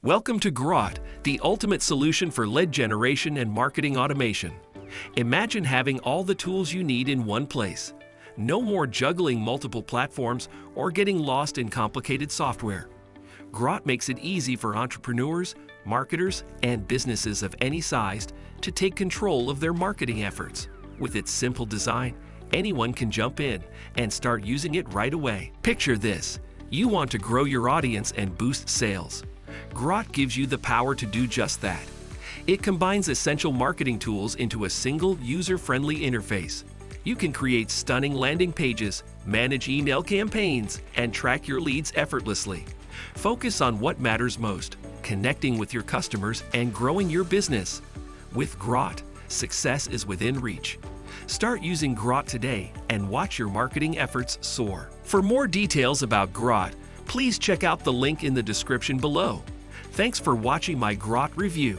Welcome to Grawt, the ultimate solution for lead generation and marketing automation. Imagine having all the tools you need in one place. No more juggling multiple platforms or getting lost in complicated software. Grawt makes it easy for entrepreneurs, marketers, and businesses of any size to take control of their marketing efforts. With its simple design, anyone can jump in and start using it right away. Picture this: you want to grow your audience and boost sales. Grawt gives you the power to do just that. It combines essential marketing tools into a single user-friendly interface. You can create stunning landing pages, manage email campaigns, and track your leads effortlessly. Focus on what matters most: connecting with your customers and growing your business. With Grawt, success is within reach. Start using Grawt today and watch your marketing efforts soar. For more details about Grawt, please check out the link in the description below. Thanks for watching my Grawt review.